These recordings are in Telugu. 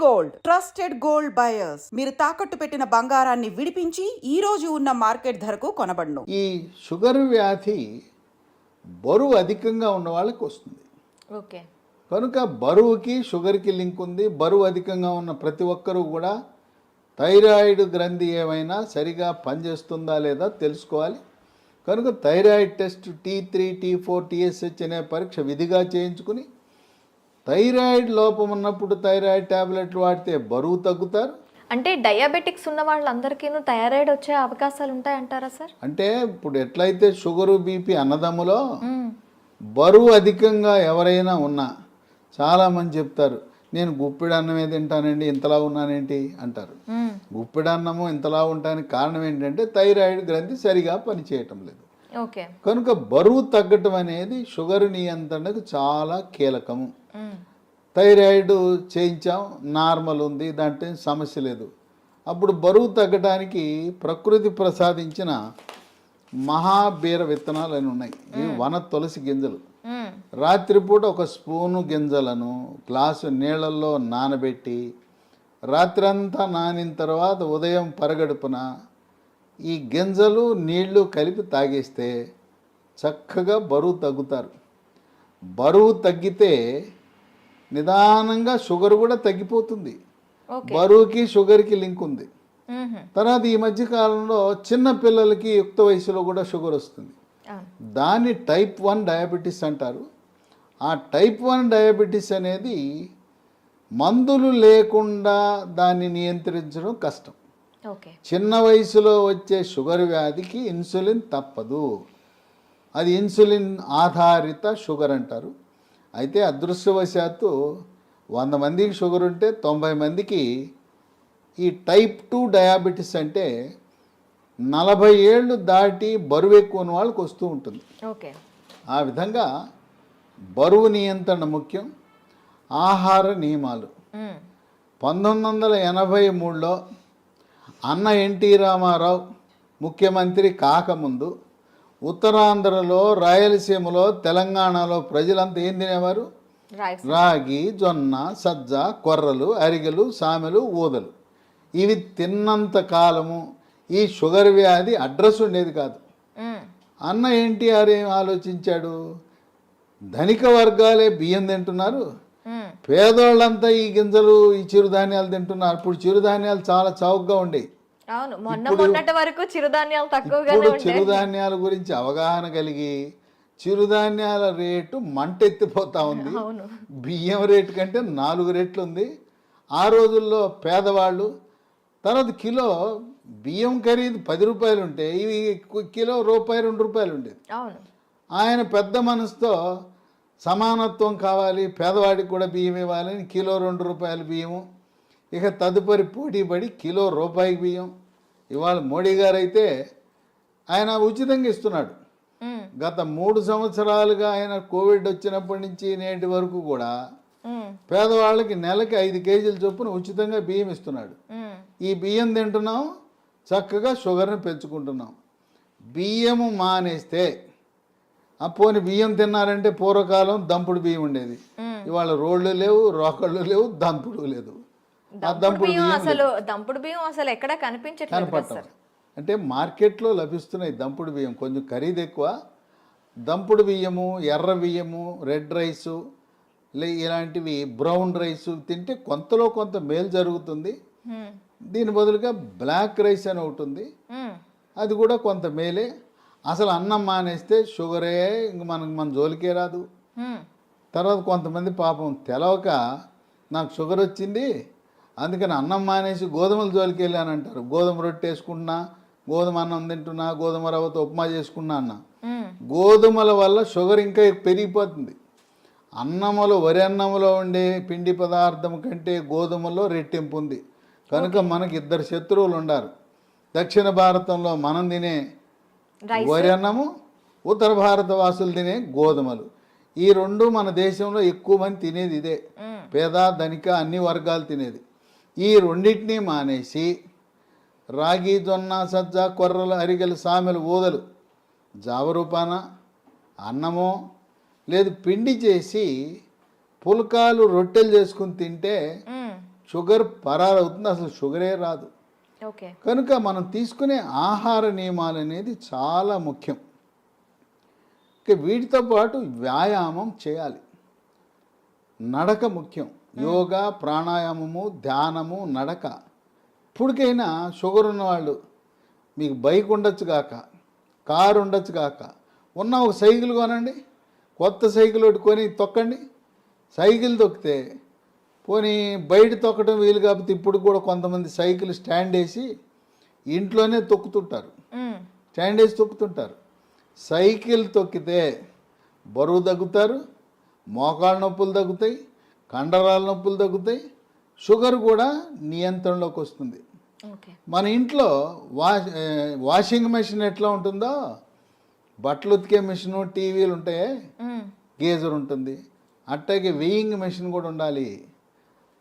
గోల్డ్ ట్రస్టెడ్ గోల్డ్ బయర్స్ మీరు తాకట్టు పెట్టిన బంగారాన్ని విడిపించి ఈ రోజు ఉన్న మార్కెట్ ధరకు కొనబడును. ఈ షుగర్ వ్యాధి బరువు అధికంగా ఉన్న వాళ్ళకి వస్తుంది. ఓకే. కనుక బరువుకి షుగర్కి లింక్ ఉంది. బరువు అధికంగా ఉన్న ప్రతి ఒక్కరూ కూడా థైరాయిడ్ గ్రంథి ఏమైనా సరిగా పనిచేస్తుందా లేదా తెలుసుకోవాలి. కనుక thyroid test T3, T4, TSH అనే పరీక్ష విధిగా చేయించుకుని థైరాయిడ్ లోపం ఉన్నప్పుడు థైరాయిడ్ ట్యాబ్లెట్లు వాడితే బరువు తగ్గుతారు. అంటే డయాబెటిక్స్ ఉన్న వాళ్ళందరికీ థైరాయిడ్ వచ్చే అవకాశాలు ఉంటాయంటారా సార్? అంటే ఇప్పుడు ఎట్లయితే షుగరు బీపీ అన్నదమ్ములో బరువు అధికంగా ఎవరైనా ఉన్నా చాలామంది చెప్తారు, నేను గుప్పిడి అన్నమే తింటానండి ఇంతలా ఉన్నానేంటి అంటారు. గుప్పిడి అన్నము ఇంతలా ఉండడానికి కారణం ఏంటంటే థైరాయిడ్ గ్రంథి సరిగా పనిచేయటం లేదు. ఓకే. కనుక బరువు తగ్గటం అనేది షుగర్ నియంత్రణకు చాలా కీలకము. థైరాయిడ్ చేయించాం, నార్మల్ ఉంది, దాంట్లో సమస్య లేదు. అప్పుడు బరువు తగ్గడానికి ప్రకృతి ప్రసాదించిన మహాబీర విత్తనాలు అని ఉన్నాయి. ఇవి వన తులసి గింజలు. రాత్రిపూట ఒక స్పూను గింజలను గ్లాసు నీళ్ళల్లో నానబెట్టి రాత్రంతా నానిన తర్వాత ఉదయం పరగడుపున ఈ గింజలు నీళ్లు కలిపి తాగేస్తే చక్కగా బరువు తగ్గుతారు. బరువు తగ్గితే నిదానంగా షుగర్ కూడా తగ్గిపోతుంది. బరువుకి షుగర్కి లింక్ ఉంది. తర్వాత ఈ మధ్య కాలంలో చిన్న పిల్లలకి యుక్త వయసులో కూడా షుగర్ వస్తుంది. దాన్ని టైప్ 1 డయాబెటీస్ అంటారు. ఆ టైప్ 1 డయాబెటీస్ అనేది మందులు లేకుండా దాన్ని నియంత్రించడం కష్టం. చిన్న వయసులో వచ్చే షుగర్ వ్యాధికి ఇన్సులిన్ తప్పదు. అది ఇన్సులిన్ ఆధారిత షుగర్ అంటారు. అయితే అదృష్టవశాత్తు 100 మందికి షుగర్ ఉంటే 90 మందికి ఈ టైప్ 2 డయాబెటీస్ అంటే 40 ఏళ్ళు దాటి బరువు ఎక్కువ ఉన్న వాళ్ళకి వస్తూ ఉంటుంది. ఓకే. ఆ విధంగా బరువు నియంత్రణ ముఖ్యం. ఆహార నియమాలు 1983లో అన్న ఎన్టీ రామారావు ముఖ్యమంత్రి కాకముందు ఉత్తరాంధ్రలో, రాయలసీమలో, తెలంగాణలో ప్రజలంతా ఏం తినేవారు? రాగి, జొన్న, సజ్జ, కొర్రలు, అరిగెలు, సామెలు, ఊదలు. ఇవి తిన్నంత కాలము ఈ షుగర్ వ్యాధి అడ్రస్ ఉండేది కాదు. అన్న ఎన్టీఆర్ ఏం ఆలోచించాడు? ధనిక వర్గాలే బియ్యం తింటున్నారు, పేదోళ్ళంతా ఈ గింజలు ఈ చిరుధాన్యాలు తింటున్నారు. అప్పుడు చిరుధాన్యాలు చాలా చౌకగా ఉండేవి. ఇప్పుడు చిరుధాన్యాల గురించి అవగాహన కలిగి చిరుధాన్యాల రేటు మంటెత్తిపోతా ఉంది. బియ్యం రేటు కంటే 4 రెట్లు ఉంది. ఆ రోజుల్లో పేదవాళ్ళు తర్వాత కిలో బియ్యం ఖరీదు 10 రూపాయలు ఉంటే ఇవి కిలో రూపాయి 2 రూపాయలు ఉండేది. ఆయన పెద్ద మనసుతో సమానత్వం కావాలి, పేదవాడికి కూడా బియ్యం ఇవ్వాలని కిలో 2 రూపాయల బియ్యము. ఇక తదుపరి పోటీపడి కిలో రూపాయికి బియ్యం. ఇవాళ మోడీ గారు అయితే ఆయన ఉచితంగా ఇస్తున్నాడు. గత 3 సంవత్సరాలుగా ఆయన కోవిడ్ వచ్చినప్పటి నుంచి నేటి వరకు కూడా పేదవాళ్ళకి నెలకి 5 కేజీల చొప్పున ఉచితంగా బియ్యం ఇస్తున్నాడు. ఈ బియ్యం తింటున్నాం, చక్కగా షుగర్ని పెంచుకుంటున్నాం. బియ్యము మానేస్తే పోని బియ్యం తిన్నారంటే పూర్వకాలం దంపుడు బియ్యం ఉండేది. ఇవాళ రోళ్ళు లేవు, రోకళ్ళు లేవు, దంపుడు లేదు. దంపుడు బియ్యం అసలు ఎక్కడ కనపడటం అంటే మార్కెట్లో లభిస్తున్నాయి దంపుడు బియ్యం, కొంచెం ఖరీదు ఎక్కువ. దంపుడు బియ్యము, ఎర్ర బియ్యము, రెడ్ రైసు ఇలాంటివి, బ్రౌన్ రైసు తింటే కొంతలో కొంత మేలు జరుగుతుంది. దీని బదులుగా బ్లాక్ రైస్ అని ఒకటి ఉంది, అది కూడా కొంత మేలే. అసలు అన్నం మానేస్తే షుగరే ఇంక మన జోలికే రాదు. తర్వాత కొంతమంది పాపం తెలవక నాకు షుగర్ వచ్చింది అందుకని అన్నం మానేసి గోధుమల జోలికి వెళ్ళానంటారు. గోధుమ రొట్టె వేసుకుంటున్నా, గోధుమ అన్నం తింటున్నా, గోధుమ రవ్వతో ఉప్మా చేసుకున్నా అన్న. గోధుమల వల్ల షుగర్ ఇంకా పెరిగిపోతుంది. అన్నములో, వరి అన్నములో ఉండే పిండి పదార్థం కంటే గోధుమలో రెట్టింపు ఉంది. కనుక మనకి 2 శత్రువులు ఉండారు. దక్షిణ భారతంలో మనం తినే వరి అన్నము, ఉత్తర భారత వాసులు తినే గోధుమలు. ఈ 2 మన దేశంలో ఎక్కువ మంది తినేది ఇదే. పేద, ధనిక అన్ని వర్గాలు తినేది. ఈ రెండింటినీ మానేసి రాగి, జొన్న, సజ్జ, కొర్రలు, అరిగెలు, సామెలు, ఊదలు జావరూపాన అన్నమో లేదు పిండి చేసి పుల్కాలు, రొట్టెలు చేసుకుని తింటే షుగర్ పరారవుతుంది, అసలు షుగరే రాదు. ఓకే. కనుక మనం తీసుకునే ఆహార నియమాలు అనేది చాలా ముఖ్యం. ఇక వీటితో పాటు వ్యాయామం చేయాలి, నడక ముఖ్యం. యోగా, ప్రాణాయామము, ధ్యానము, నడక. ఇప్పటికైనా షుగర్ ఉన్నవాళ్ళు, మీకు బైక్ ఉండొచ్చు కాక, కారు ఉండొచ్చు కాక, ఉన్న ఒక సైకిల్ కొనండి, కొత్త సైకిల్ ఒకటి కొని తొక్కండి. సైకిల్ తొక్కితే పోనీ బయట తొక్కడం వీలు కాకపోతే ఇప్పుడు కూడా కొంతమంది సైకిల్ స్టాండ్ వేసి ఇంట్లోనే తొక్కుతుంటారు, స్టాండ్ వేసి తొక్కుతుంటారు. సైకిల్ తొక్కితే బరువు తగ్గుతారు, మోకాళ్ళ నొప్పులు తగ్గుతాయి, కండరాల నొప్పులు తగ్గుతాయి, షుగర్ కూడా నియంత్రణలోకి వస్తుంది. మన ఇంట్లో వాషింగ్ మెషిన్ ఎట్లా ఉంటుందో, బట్టలు ఉతికే మెషిన్, టీవీలు ఉంటాయి, గేజర్ ఉంటుంది, అట్టాగే వెయింగ్ మెషిన్ కూడా ఉండాలి.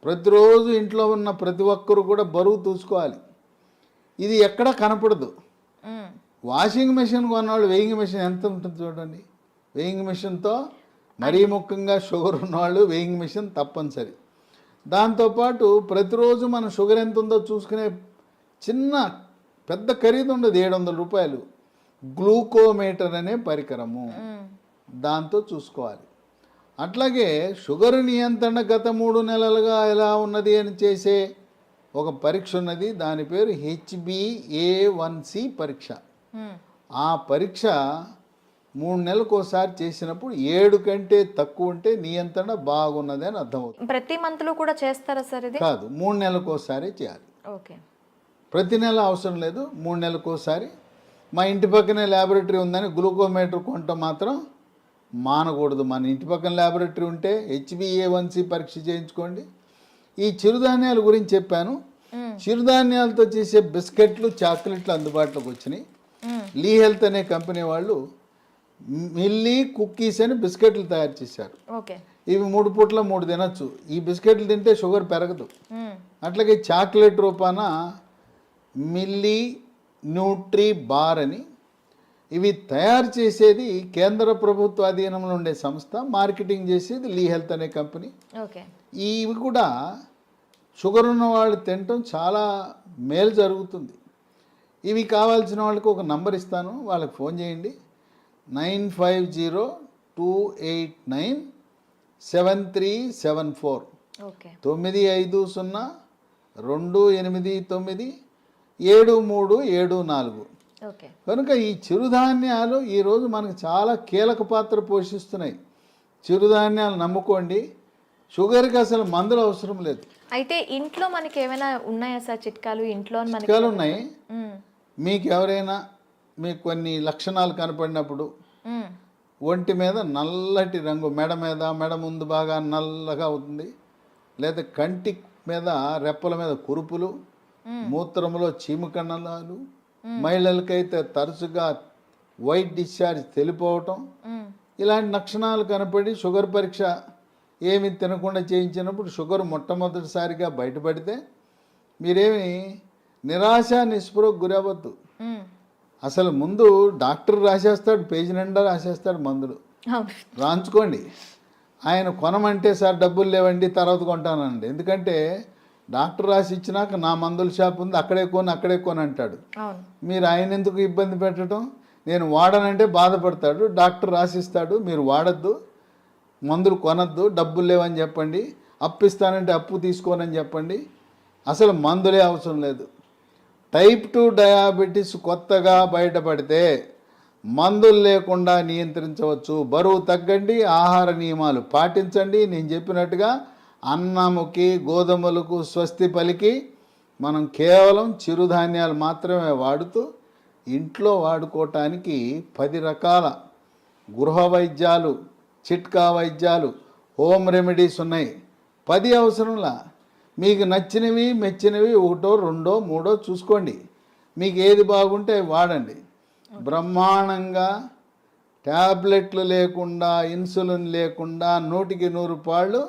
ప్రతిరోజు ఇంట్లో ఉన్న ప్రతి ఒక్కరు కూడా బరువు చూసుకోవాలి. ఇది ఎక్కడా కనపడదు. వాషింగ్ మెషిన్ కొన్నవాళ్ళు వెయింగ్ మెషిన్ ఎంత ఉంటుంది చూడండి. వెయింగ్ మెషిన్తో మరీ ముఖ్యంగా షుగర్ ఉన్నవాళ్ళు వెయింగ్ మెషిన్ తప్పనిసరి. దాంతోపాటు ప్రతిరోజు మన షుగర్ ఎంత ఉందో చూసుకునే చిన్న పెద్ద ఖరీదు ఉండదు, 700 రూపాయలు, గ్లూకోమీటర్ అనే పరికరము, దాంతో చూసుకోవాలి. అట్లాగే షుగర్ నియంత్రణ గత 3 నెలలుగా ఎలా ఉన్నది అని చేసే ఒక పరీక్ష ఉన్నది, దాని పేరు HbA1c పరీక్ష. ఆ పరీక్ష 3 నెలలకు ఒకసారి చేసినప్పుడు 7 కంటే తక్కువ ఉంటే నియంత్రణ బాగున్నది అని అర్థమవుతుంది. ప్రతి మంత్లో కూడా చేస్తారా సార్ ఇది? కాదు, 3 నెలలకు ఒకసారి చేయాలి. ఓకే. ప్రతి నెల అవసరం లేదు, 3 నెలలకు ఒకసారి. మా ఇంటి పక్కనే ల్యాబొరేటరీ ఉందని గ్లూకోమీటర్ కొంట మాత్రం మానకూడదు. మన ఇంటి పక్కన ల్యాబొరేటరీ ఉంటే HbA1c పరీక్ష చేయించుకోండి. ఈ చిరుధాన్యాల గురించి చెప్పాను. చిరుధాన్యాలతో చేసే బిస్కెట్లు, చాక్లెట్లు అందుబాటులోకి వచ్చినాయి. లీ హెల్త్ అనే కంపెనీ వాళ్ళు మిల్లీ కుక్కీస్ అని బిస్కెట్లు తయారు చేశారు. ఇవి 3 పూట్ల 3 తినచ్చు. ఈ బిస్కెట్లు తింటే షుగర్ పెరగదు. అట్లాగే చాక్లెట్ రూపాన మిల్లీ న్యూట్రీ బార్ అని, ఇవి తయారు చేసేది కేంద్ర ప్రభుత్వ అధీనంలో ఉండే సంస్థ, మార్కెటింగ్ చేసేది లీ హెల్త్ అనే కంపెనీ. ఇవి కూడా షుగర్ ఉన్న వాళ్ళు తినటం చాలా మేలు జరుగుతుంది. ఇవి కావాల్సిన వాళ్ళకి ఒక నంబర్ ఇస్తాను, వాళ్ళకి ఫోన్ చేయండి. 9502897374 95028973774. కనుక ఈ చిరుధాన్యాలు ఈరోజు మనకు చాలా కీలక పాత్ర పోషిస్తున్నాయి. చిరుధాన్యాలు నమ్ముకోండి, షుగర్కి అసలు మందులు అవసరం లేదు. అయితే ఇంట్లో మనకి ఏమైనా ఉన్నాయా సార్ చిట్కాలు? ఇంట్లో చిట్కాలు ఉన్నాయి. మీకు ఎవరైనా మీకు కొన్ని లక్షణాలు కనపడినప్పుడు, ఒంటి మీద నల్లటి రంగు, మెడ ముందు బాగా నల్లగా అవుతుంది, లేదా కంటి మీద రెప్పల మీద కురుపులు, మూత్రంలో చీమకణాలు, మహిళలకైతే తరచుగా వైట్ డిశ్చార్జ్ తెలిపోవటం, ఇలాంటి లక్షణాలు కనపడి షుగర్ పరీక్ష ఏమి తినకుండా చేయించినప్పుడు షుగర్ మొట్టమొదటిసారిగా బయటపడితే మీరేమి నిరాశ నిస్పృహకు గురవద్దు. అసలు ముందు డాక్టర్ రాసేస్తాడు, పేజీ నిండా రాసేస్తాడు మందులు, రాంచుకోండి. ఆయన కొనమంటే సార్ డబ్బులు లేవండి తర్వాత కొంటానండి, ఎందుకంటే డాక్టర్ రాసి ఇచ్చినాక నా మందుల షాప్ ఉంది అక్కడే కొని అంటాడు. మీరు ఆయన ఎందుకు ఇబ్బంది పెట్టడం? నేను వాడనంటే బాధపడతాడు, డాక్టర్ రాసిస్తాడు, మీరు వాడద్దు, మందులు కొనద్దు, డబ్బులు లేవని చెప్పండి, అప్పు ఇస్తానంటే అప్పు తీసుకోనని చెప్పండి. అసలు మందులే అవసరం లేదు. టైప్ 2 డయాబెటీస్ కొత్తగా బయటపడితే మందులు లేకుండా నియంత్రించవచ్చు. బరువు తగ్గండి, ఆహార నియమాలు పాటించండి. నేను చెప్పినట్టుగా అన్నముకి గోధుమలకు స్వస్తి పలికి మనం కేవలం చిరుధాన్యాలు మాత్రమే వాడుతూ ఇంట్లో వాడుకోవటానికి 10 రకాల గృహ వైద్యాలు, చిట్కా వైద్యాలు, హోమ్ రెమెడీస్ ఉన్నాయి. 10 అవసరంలా. మీకు నచ్చినవి మెచ్చినవి 1, 2, 3 చూసుకోండి. మీకు ఏది బాగుంటే వాడండి. బ్రహ్మాండంగా ట్యాబ్లెట్లు లేకుండా, ఇన్సులిన్ లేకుండా 100కి 100 పాళ్ళు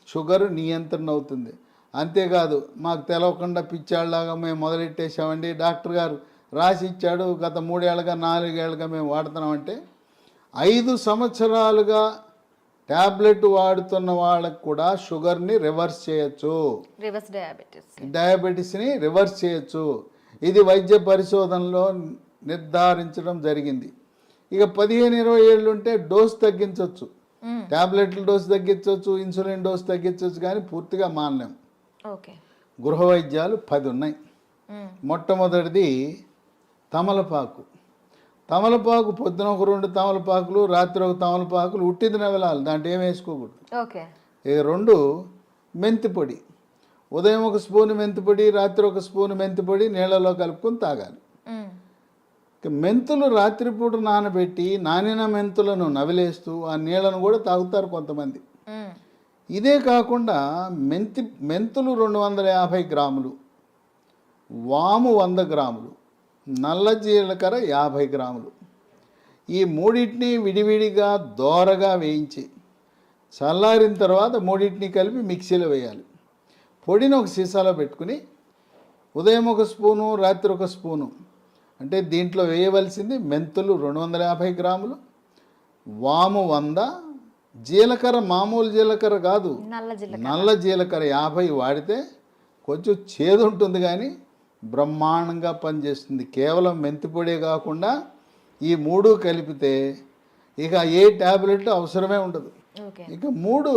షుగర్ నియంత్రణ అవుతుంది. అంతేకాదు మాకు తెలవకుండా పిచ్చాళ్ళలాగా మేము మొదలెట్టేసామండి, డాక్టర్ గారు రాసి ఇచ్చాడు, గత 3 ఏళ్ళుగా 4 ఏళ్ళుగా మేము వాడుతున్నామంటే 5 సంవత్సరాలుగా ట్యాబ్లెట్ వాడుతున్న వాళ్ళకు కూడా షుగర్ని రివర్స్ చేయొచ్చు, రివర్స్ డయాబెటీస్. డయాబెటీస్ని రివర్స్ చేయొచ్చు. ఇది వైద్య పరిశోధనలో నిర్ధారించడం జరిగింది. ఇక 15-20 ఏళ్ళు ఉంటే డోస్ తగ్గించవచ్చు, ట్యాబ్లెట్ల డోస్ తగ్గించవచ్చు, ఇన్సులిన్ డోస్ తగ్గించవచ్చు, కానీ పూర్తిగా మానలేం. ఓకే. గృహ వైద్యాలు 10 ఉన్నాయి. మొట్టమొదటిది తమలపాకు. తమలపాకు పొద్దున ఒక 2 తమలపాకులు, రాత్రి ఒక తమలపాకులు ఉట్టిది నవలాలి, దాంట్లో ఏం వేసుకోకూడదు. ఓకే. ఇక 2 మెంతిపొడి. ఉదయం ఒక స్పూను మెంతిపొడి, రాత్రి ఒక స్పూను మెంతిపొడి నీళ్ళలో కలుపుకొని తాగాలి. ఇక మెంతులు రాత్రిపూట నానబెట్టి నానిన మెంతులను నవిలేస్తూ ఆ నీళ్ళను కూడా తాగుతారు కొంతమంది. ఇదే కాకుండా మెంతులు 250 గ్రాములు, వాము 100 గ్రాములు, నల్ల జీలకర్ర 50 గ్రాములు, ఈ మూడింటిని విడివిడిగా దోరగా వేయించి చల్లారిన తర్వాత మూడింటిని కలిపి మిక్సీలో వేయాలి. పొడిని ఒక సీసాలో పెట్టుకుని ఉదయం ఒక స్పూను, రాత్రి ఒక స్పూను, అంటే దీంట్లో వేయవలసింది మెంతులు 250 గ్రాములు, వాము 100, జీలకర్ర మామూలు జీలకర్ర కాదు, నల్ల జీలకర్ర 50 వాడితే కొంచెం చేదు ఉంటుంది కానీ బ్రహ్మాండంగా పనిచేస్తుంది. కేవలం మెంతిపొడే కాకుండా ఈ 3 కలిపితే ఇక ఏ ట్యాబ్లెట్ అవసరమే ఉండదు. ఇక 3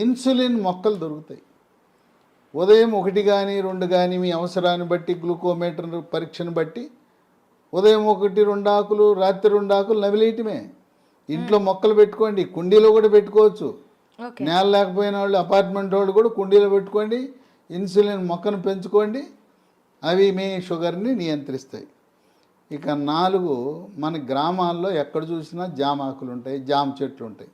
ఇన్సులిన్ మొక్కలు దొరుకుతాయి. ఉదయం 1 కానీ 2 కానీ మీ అవసరాన్ని బట్టి గ్లూకోమీటర్ పరీక్షను బట్టి ఉదయం 1-2 ఆకులు, రాత్రి 2 ఆకులు నవిలేయటమే. ఇంట్లో మొక్కలు పెట్టుకోండి, కుండీలో కూడా పెట్టుకోవచ్చు. నేల లేకపోయిన వాళ్ళు, అపార్ట్మెంట్ వాళ్ళు కూడా కుండీలో పెట్టుకోండి, ఇన్సులిన్ మొక్కను పెంచుకోండి, అవి మీ షుగర్ని నియంత్రిస్తాయి. ఇక 4 మన గ్రామాల్లో ఎక్కడ చూసినా జామ ఆకులు ఉంటాయి, జామ చెట్లు ఉంటాయి.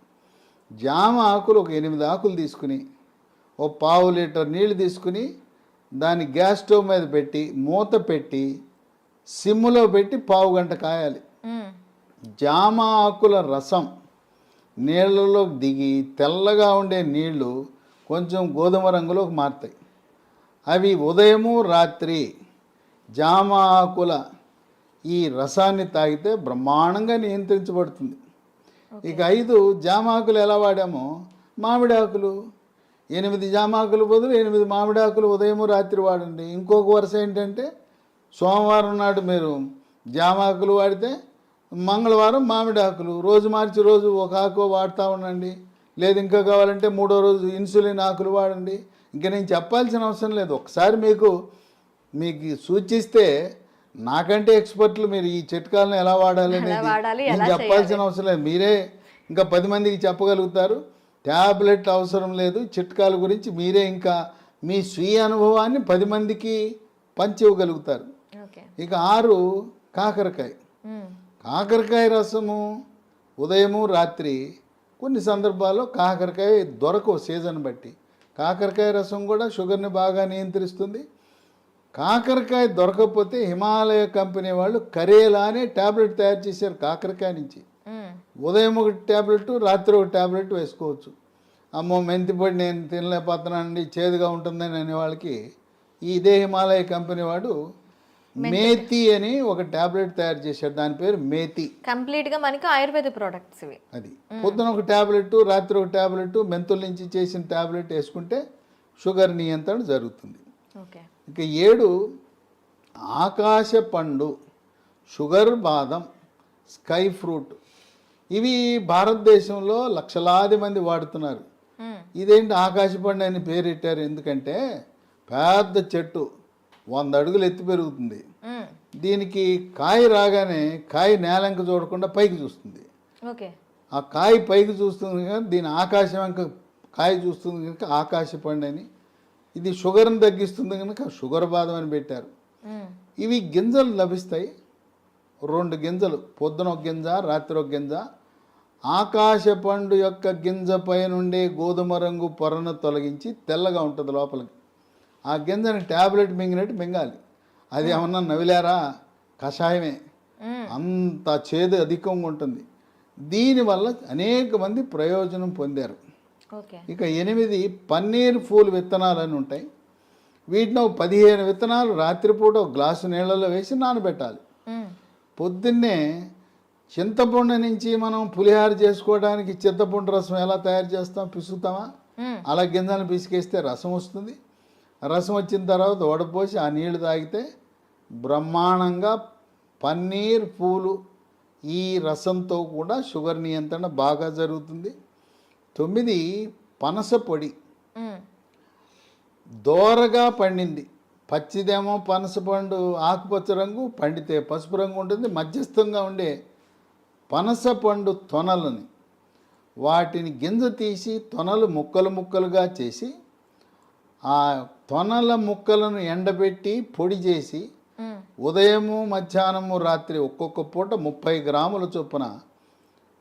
జామ ఆకులు ఒక 8 ఆకులు తీసుకుని ఓ 1/2 లీటర్ నీళ్ళు తీసుకుని దాన్ని గ్యాస్ స్టవ్ మీద పెట్టి మూత పెట్టి సిమ్లో పెట్టి 1/2 గంట కాయాలి. జామ ఆకుల రసం నీళ్ళలోకి దిగి తెల్లగా ఉండే నీళ్లు కొంచెం గోధుమ రంగులోకి మారుతాయి. అవి ఉదయము రాత్రి జామ ఆకుల ఈ రసాన్ని తాగితే బ్రహ్మాండంగా నియంత్రించబడుతుంది. ఇక 5 జామ ఆకులు ఎలా వాడామో, మామిడి ఆకులు 8 జామ ఆకులు బదులు 8 మామిడి ఆకులు ఉదయము రాత్రి వాడండి. ఇంకొక వరుస ఏంటంటే సోమవారం నాడు మీరు జామ ఆకులు వాడితే మంగళవారం మామిడి ఆకులు, రోజు మార్చి రోజు ఒక ఆకు వాడుతూ ఉండండి. లేదు ఇంకా కావాలంటే 3వ రోజు ఇన్సులిన్ ఆకులు వాడండి. ఇంకా నేను చెప్పాల్సిన అవసరం లేదు. ఒకసారి మీకు సూచిస్తే నాకంటే ఎక్స్పర్ట్లు మీరు ఈ చిట్కాలను ఎలా వాడాలి అనేది నేను చెప్పాల్సిన అవసరం లేదు. మీరే ఇంకా 10 మందికి చెప్పగలుగుతారు. ట్యాబ్లెట్ అవసరం లేదు, చిట్కాల గురించి మీరే ఇంకా మీ స్వీయ అనుభవాన్ని 10 మందికి పంచి ఇవ్వగలుగుతారు. ఇక 6 కాకరకాయ. కాకరకాయ రసము ఉదయము రాత్రి, కొన్ని సందర్భాల్లో కాకరకాయ దొరకవు సీజన్ బట్టి. కాకరకాయ రసం కూడా షుగర్ని బాగా నియంత్రిస్తుంది. కాకరకాయ దొరకకపోతే హిమాలయ కంపెనీ వాళ్ళు కరేలా అనే ట్యాబ్లెట్ తయారు చేశారు కాకరకాయ నుంచి. ఉదయం 1 ట్యాబ్లెట్, రాత్రి 1 ట్యాబ్లెట్ వేసుకోవచ్చు. అమ్మో మెంతిపొడి నేను తినలేకపోతున్నానండి, చేదుగా ఉంటుందని అనే వాళ్ళకి ఇదే హిమాలయ కంపెనీ వాడు మేతి అని ఒక ట్యాబ్లెట్ తయారు చేశాడు. దాని పేరు మేతి. కంప్లీట్గా మనకి ఆయుర్వేద ప్రోడక్ట్స్ ఇవి. అది పొద్దున 1 ట్యాబ్లెట్, రాత్రి 1 ట్యాబ్లెట్, మెంతుల నుంచి చేసిన ట్యాబ్లెట్ వేసుకుంటే షుగర్ నియంత్రణ జరుగుతుంది. ఇక 7 ఆకాశ పండు, షుగర్ బాదం, స్కై ఫ్రూట్. ఇవి భారతదేశంలో లక్షలాది మంది వాడుతున్నారు. ఇదేంటి ఆకాశ పండు అని పేరెట్టారు ఎందుకంటే పెద్ద చెట్టు 100 అడుగులు ఎత్తి పెరుగుతుంది. దీనికి కాయ రాగానే కాయ నేలంక చూడకుండా పైకి చూస్తుంది. ఆ కాయ పైకి చూస్తుంది కనుక దీని ఆకాశం అంక కాయ చూస్తుంది కనుక ఆకాశ పండు అని. ఇది షుగర్ని తగ్గిస్తుంది కనుక షుగర్ బాదం అని పెట్టారు. ఇవి గింజలు లభిస్తాయి, 2 గింజలు, పొద్దున 1 గింజ, రాత్రి 1 గింజ. ఆకాశ పండు యొక్క గింజ పై నుండి గోధుమ రంగు పొరను తొలగించి తెల్లగా ఉంటుంది లోపలికి. ఆ గింజని ట్యాబ్లెట్ మింగినట్టు మింగాలి. అది ఏమన్నా నవిలారా, కషాయమే, అంత చేదు అధికంగా ఉంటుంది. దీనివల్ల అనేక మంది ప్రయోజనం పొందారు. ఇక 8 పన్నీర్ పూలు విత్తనాలు అని ఉంటాయి. వీటిని 15 విత్తనాలు రాత్రిపూట 1 గ్లాసు నీళ్ళలో వేసి నానబెట్టాలి. పొద్దున్నే చింతపండు నుంచి మనం పులిహార చేసుకోవడానికి చింతపండు రసం ఎలా తయారు చేస్తాం, పిసుకుతామా? అలా గింజలను పిసికేస్తే రసం వస్తుంది. రసం వచ్చిన తర్వాత వడపోసి ఆ నీళ్లు తాగితే బ్రహ్మాండంగా పన్నీర్ పూలు ఈ రసంతో కూడా షుగర్ నియంత్రణ బాగా జరుగుతుంది. 9 పనస పొడి, దోరగా పండింది. పచ్చిదేమో పనస పండు ఆకుపచ్చ రంగు, పండితే పసుపు రంగు ఉంటుంది. మధ్యస్థంగా ఉండే పనస పండు తొనలని వాటిని గింజ తీసి తొనలు ముక్కలు ముక్కలుగా చేసి ఆ తొనల ముక్కలను ఎండబెట్టి పొడి చేసి ఉదయము మధ్యాహ్నము రాత్రి ఒక్కొక్క పూట 30 గ్రాముల చొప్పున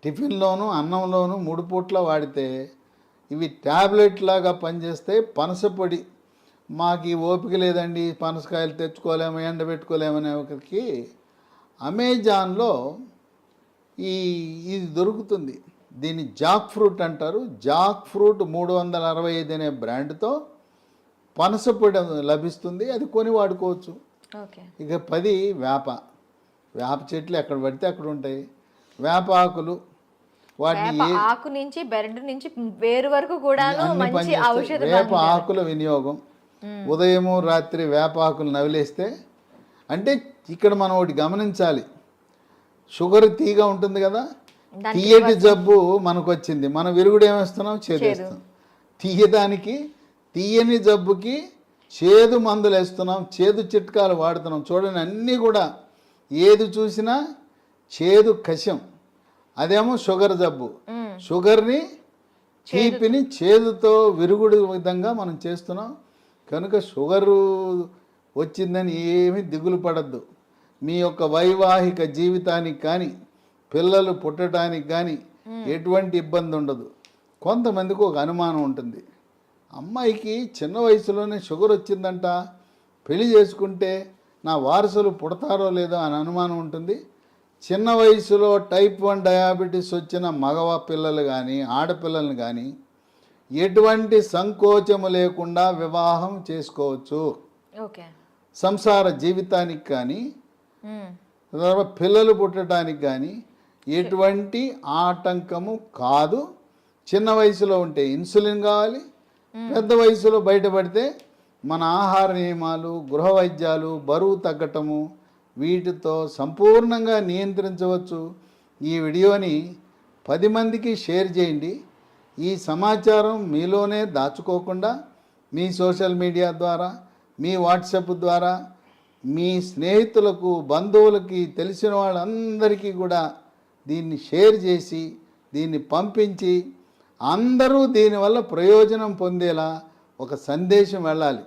టిఫిన్లోను అన్నంలోను 3 పూట్ల వాడితే ఇవి ట్యాబ్లెట్ లాగా పనిచేస్తే పనస పొడి. మాకు ఈ ఓపిక లేదండి, పనసకాయలు తెచ్చుకోలేము, ఎండబెట్టుకోలేమనే ఒకరికి అమెజాన్లో ఇది దొరుకుతుంది. దీన్ని జాక్ ఫ్రూట్ అంటారు. జాక్ ఫ్రూట్ 365 అనే బ్రాండ్తో పనస పొడి లభిస్తుంది. అది కొని వాడుకోవచ్చు. ఇక 10 వేప చెట్లు ఎక్కడ పడితే అక్కడ ఉంటాయి. వేప ఆకులు, వాటిని ఆకు నుంచి బెరడు నుంచి వేరు వరకు కూడా మంచి ఔషధ వేప ఆకుల వినియోగం. ఉదయము రాత్రి వేప ఆకులు నవిలేస్తే, అంటే ఇక్కడ మనం ఒకటి గమనించాలి, షుగర్ తీగా ఉంటుంది కదా, తీయటి జబ్బు మనకు వచ్చింది, మనం విరుగుడు ఏమేస్తున్నాం, చేదేస్తున్నాం. తీయదానికి తీయని జబ్బుకి చేదు మందులు వేస్తున్నాం, చేదు చిట్కాలు వాడుతున్నాం. చూడండి, అన్నీ కూడా ఏది చూసినా చేదు కషం. అదేమో షుగర్ జబ్బు. షుగర్ని తీపిని చేదుతో విరుగుడు విధంగా మనం చేస్తున్నాం. కనుక షుగరు వచ్చిందని ఏమీ దిగులు పడద్దు. మీ యొక్క వైవాహిక జీవితానికి కానీ పిల్లలు పుట్టడానికి కానీ ఎటువంటి ఇబ్బంది ఉండదు. కొంతమందికి ఒక అనుమానం ఉంటుంది, అమ్మాయికి చిన్న వయసులోనే షుగర్ వచ్చిందంట, పెళ్లి చేసుకుంటే నా వారసులు పుడతారో లేదో అని అనుమానం ఉంటుంది. చిన్న వయసులో టైప్ 1 డయాబెటీస్ వచ్చిన మగవ పిల్లలు కానీ ఆడపిల్లలు కానీ ఎటువంటి సంకోచము లేకుండా వివాహం చేసుకోవచ్చు. సంసార జీవితానికి కానీ పిల్లలు పుట్టడానికి కానీ ఎటువంటి ఆటంకము కాదు. చిన్న వయసులో ఉంటే ఇన్సులిన్ కావాలి, పెద్ద వయసులో బయటపడితే మన ఆహార నియమాలు, గృహ వైద్యాలు, బరువు తగ్గటము, వీటితో సంపూర్ణంగా నియంత్రించవచ్చు. ఈ వీడియోని 10 మందికి షేర్ చేయండి. ఈ సమాచారం మీలోనే దాచుకోకుండా మీ సోషల్ మీడియా ద్వారా, మీ వాట్సాప్ ద్వారా, మీ స్నేహితులకు, బంధువులకి, తెలిసిన వాళ్ళందరికీ కూడా దీన్ని షేర్ చేసి దీన్ని పంపించి అందరూ దీనివల్ల ప్రయోజనం పొందేలా ఒక సందేశం వెళ్ళాలి.